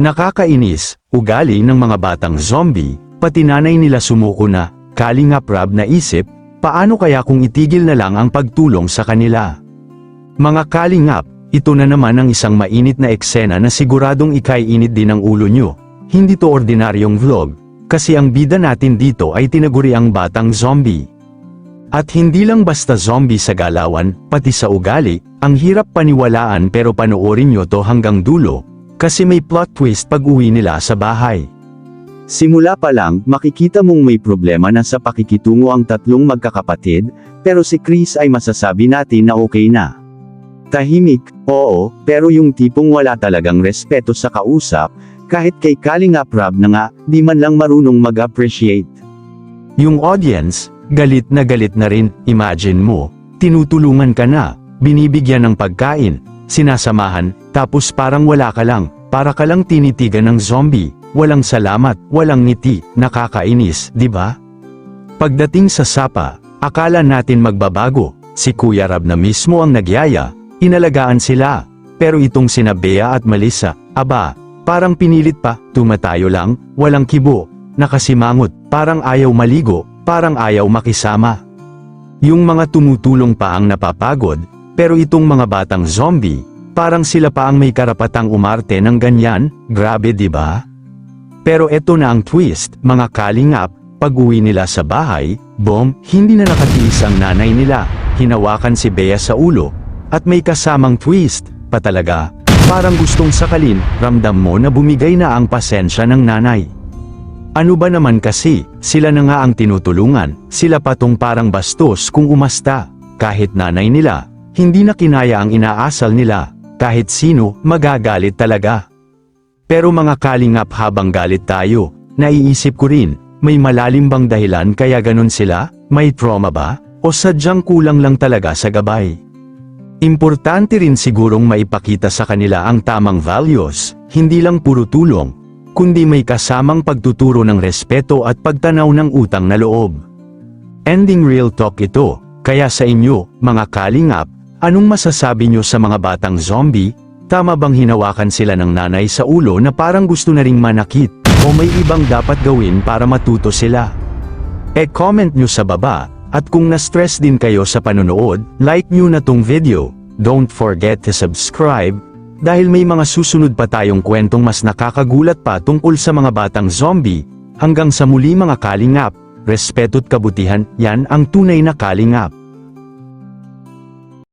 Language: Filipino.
Nakakainis, ugali ng mga batang zombie, pati nanay nila sumuko na. Kalingap Rab na isip, paano kaya kung itigil na lang ang pagtulong sa kanila? Mga kalingap, ito na naman ang isang mainit na eksena na siguradong ikaiinit din ang ulo nyo. Hindi to ordinaryong vlog, kasi ang bida natin dito ay tinaguri ang batang zombie. At hindi lang basta zombie sa galawan, pati sa ugali, ang hirap paniwalaan pero panoorin nyo to hanggang dulo, kasi may plot twist pag uwi nila sa bahay. Simula pa lang, makikita mong may problema na sa pakikitungo ang tatlong magkakapatid, pero si Chris ay masasabi natin na okay na. Tahimik, oo, pero yung tipong wala talagang respeto sa kausap, kahit kay Kalingap Rab na nga, di man lang marunong mag-appreciate. Yung audience, galit na rin, imagine mo, tinutulungan ka na, binibigyan ng pagkain, sinasamahan, tapos parang wala ka lang, para ka lang tinitigan ng zombie, walang salamat, walang ngiti, nakakainis, di ba? Pagdating sa sapa, akala natin magbabago, si Kuya Rab na mismo ang nagyaya, inalagaan sila, pero itong sina Bea at Melissa, aba, parang pinilit pa, tumatayo lang, walang kibo, nakasimangot, parang ayaw maligo, parang ayaw makisama. Yung mga tumutulong pa ang napapagod, pero itong mga batang zombie, parang sila pa ang may karapatang umarte ng ganyan, grabe di ba? Pero eto na ang twist, mga kalingap, pag-uwi nila sa bahay, hindi na nakatiis ang nanay nila, hinawakan si Bea sa ulo, at may kasamang twist, pa talaga, parang gustong sakalin, ramdam mo na bumigay na ang pasensya ng nanay. Ano ba naman kasi, sila na nga ang tinutulungan, sila patong parang bastos kung umasta, kahit nanay nila, hindi na kinaya ang inaasal nila, kahit sino, magagalit talaga. Pero mga kalingap habang galit tayo, naiisip ko rin, may malalim bang dahilan kaya ganun sila, may trauma ba, o sadyang kulang lang talaga sa gabay? Importante rin sigurong maipakita sa kanila ang tamang values, hindi lang puro tulong, kundi may kasamang pagtuturo ng respeto at pagtanaw ng utang na loob. Ending real talk ito, kaya sa inyo, mga kalingap, anong masasabi nyo sa mga batang zombie? Tama bang hinawakan sila ng nanay sa ulo na parang gusto na ring manakit, o may ibang dapat gawin para matuto sila? E-comment nyo sa baba, at kung na-stress din kayo sa panonood, like nyo na tong video, don't forget to subscribe, dahil may mga susunod pa tayong kwentong mas nakakagulat pa tungkol sa mga batang zombie. Hanggang sa muli mga kalingap, respeto't kabutihan, yan ang tunay na kalingap.